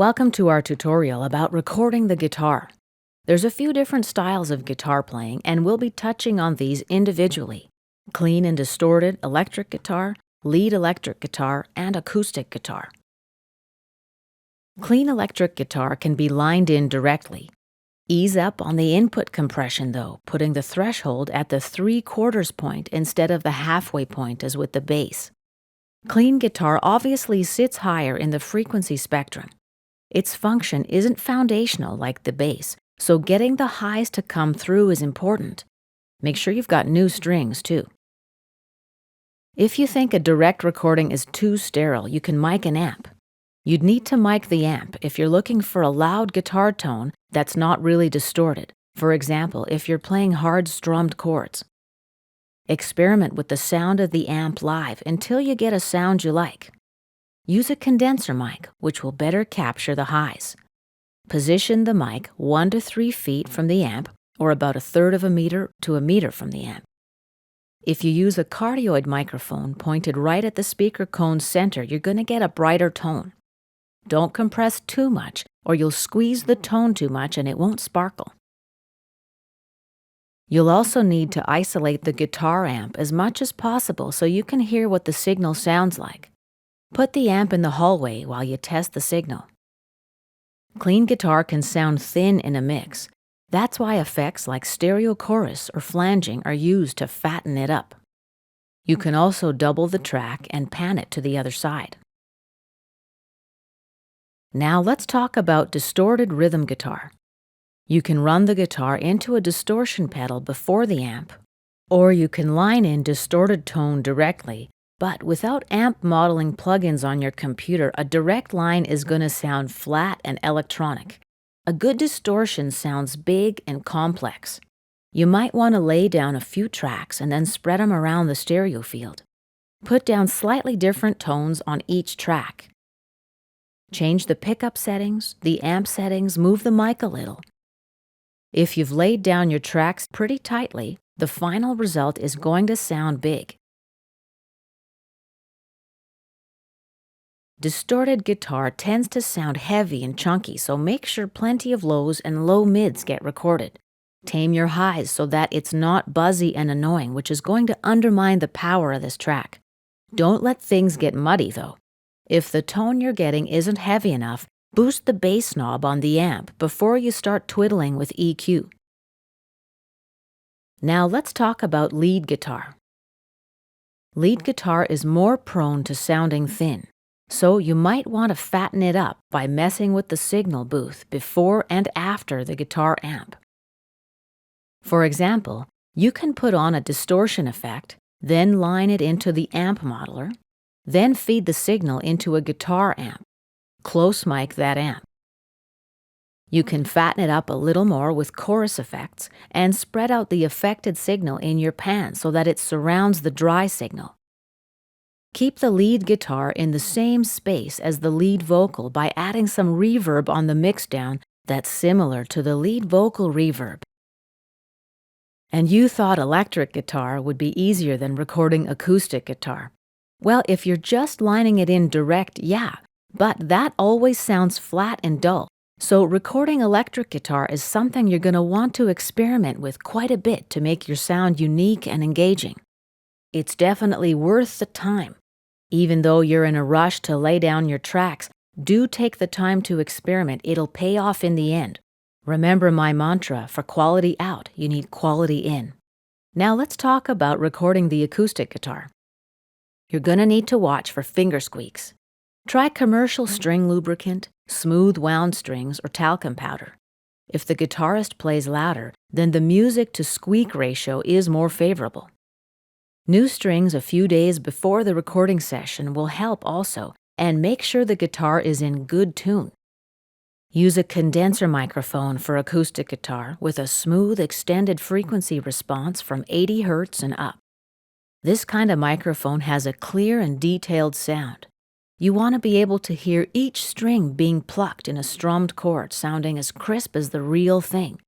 Welcome to our tutorial about recording the guitar. There's a few different styles of guitar playing, and we'll be touching on these individually. Clean and distorted electric guitar, lead electric guitar, and acoustic guitar. Clean electric guitar can be lined in directly. Ease up on the input compression though, putting the threshold at the 3/4 point instead of the halfway point as with the bass. Clean guitar obviously sits higher in the frequency spectrum. Its function isn't foundational like the bass, so getting the highs to come through is important. Make sure you've got new strings too. If you think a direct recording is too sterile, you can mic an amp. You'd need to mic the amp if you're looking for a loud guitar tone that's not really distorted. For example, if you're playing hard strummed chords. Experiment with the sound of the amp live until you get a sound you like. Use a condenser mic, which will better capture the highs. Position the mic 1 to 3 feet from the amp, or about 1/3 of a meter to a meter from the amp. If you use a cardioid microphone pointed right at the speaker cone's center, you're going to get a brighter tone. Don't compress too much, or you'll squeeze the tone too much and it won't sparkle. You'll also need to isolate the guitar amp as much as possible so you can hear what the signal sounds like. Put the amp in the hallway while you test the signal. Clean guitar can sound thin in a mix. That's why effects like stereo chorus or flanging are used to fatten it up. You can also double the track and pan it to the other side. Now let's talk about distorted rhythm guitar. You can run the guitar into a distortion pedal before the amp, or you can line in distorted tone directly. But without amp modeling plugins on your computer, a direct line is going to sound flat and electronic. A good distortion sounds big and complex. You might want to lay down a few tracks and then spread them around the stereo field. Put down slightly different tones on each track. Change the pickup settings, the amp settings, move the mic a little. If you've laid down your tracks pretty tightly, the final result is going to sound big. Distorted guitar tends to sound heavy and chunky, so make sure plenty of lows and low mids get recorded. Tame your highs so that it's not buzzy and annoying, which is going to undermine the power of this track. Don't let things get muddy though. If the tone you're getting isn't heavy enough, boost the bass knob on the amp before you start twiddling with EQ. Now let's talk about lead guitar. Lead guitar is more prone to sounding thin. So you might want to fatten it up by messing with the signal booth before and after the guitar amp. For example, you can put on a distortion effect, then line it into the amp modeler, then feed the signal into a guitar amp. Close mic that amp. You can fatten it up a little more with chorus effects and spread out the affected signal in your pan so that it surrounds the dry signal. Keep the lead guitar in the same space as the lead vocal by adding some reverb on the mixdown that's similar to the lead vocal reverb. And you thought electric guitar would be easier than recording acoustic guitar. Well, if you're just lining it in direct, yeah, but that always sounds flat and dull. So recording electric guitar is something you're going to want to experiment with quite a bit to make your sound unique and engaging. It's definitely worth the time. Even though you're in a rush to lay down your tracks, do take the time to experiment. It'll pay off in the end. Remember my mantra, for quality out, you need quality in. Now let's talk about recording the acoustic guitar. You're going to need to watch for finger squeaks. Try commercial string lubricant, smooth wound strings, or talcum powder. If the guitarist plays louder, then the music to squeak ratio is more favorable. New strings a few days before the recording session will help also, and make sure the guitar is in good tune. Use a condenser microphone for acoustic guitar with a smooth extended frequency response from 80 Hz and up. This kind of microphone has a clear and detailed sound. You want to be able to hear each string being plucked in a strummed chord, sounding as crisp as the real thing.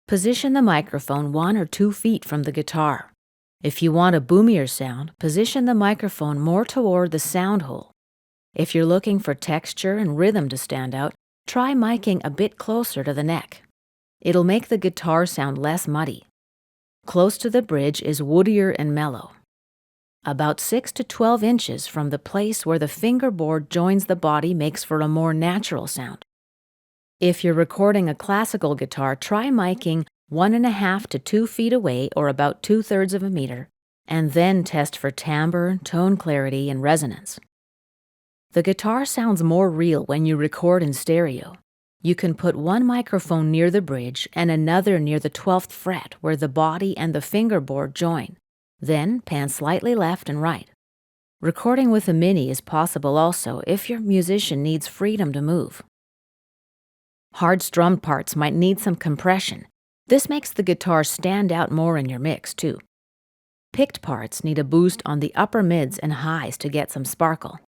Position the microphone 1 or 2 feet from the guitar. If you want a boomier sound, position the microphone more toward the sound hole. If you're looking for texture and rhythm to stand out, try miking a bit closer to the neck. It'll make the guitar sound less muddy. Close to the bridge is woodier and mellow. About 6 to 12 inches from the place where the fingerboard joins the body makes for a more natural sound. If you're recording a classical guitar, try miking 1.5 to 2 feet away, or about 2/3 of a meter, and then test for timbre, tone clarity, and resonance. The guitar sounds more real when you record in stereo. You can put one microphone near the bridge and another near the 12th fret where the body and the fingerboard join. Then pan slightly left and right. Recording with a mini is possible also if your musician needs freedom to move. Hard strummed parts might need some compression. This makes the guitar stand out more in your mix, too. Picked parts need a boost on the upper mids and highs to get some sparkle.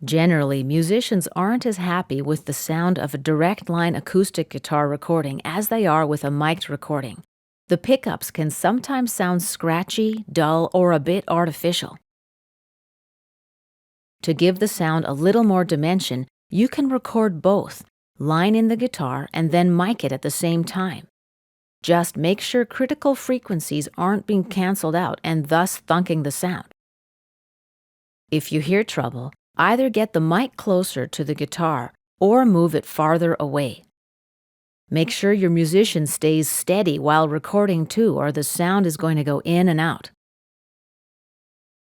Generally, musicians aren't as happy with the sound of a direct line acoustic guitar recording as they are with a mic'd recording. The pickups can sometimes sound scratchy, dull, or a bit artificial. To give the sound a little more dimension, you can record both, line in the guitar, and then mic it at the same time. Just make sure critical frequencies aren't being canceled out and thus thunking the sound. If you hear trouble, either get the mic closer to the guitar or move it farther away. Make sure your musician stays steady while recording too, or the sound is going to go in and out.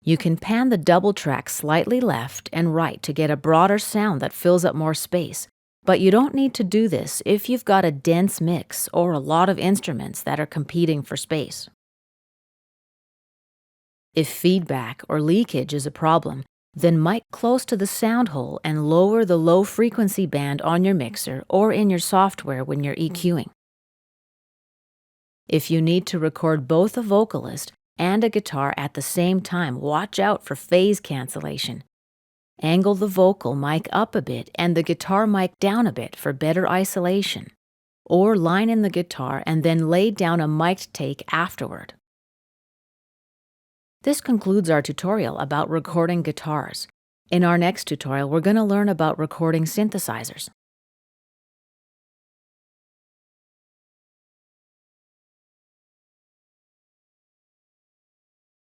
You can pan the double track slightly left and right to get a broader sound that fills up more space, but you don't need to do this if you've got a dense mix or a lot of instruments that are competing for space. If feedback or leakage is a problem, then mic close to the sound hole and lower the low frequency band on your mixer or in your software when you're EQing. If you need to record both a vocalist and a guitar at the same time, watch out for phase cancellation. Angle the vocal mic up a bit and the guitar mic down a bit for better isolation, or line in the guitar and then lay down a mic'd take afterward. This concludes our tutorial about recording guitars. In our next tutorial, we're going to learn about recording synthesizers.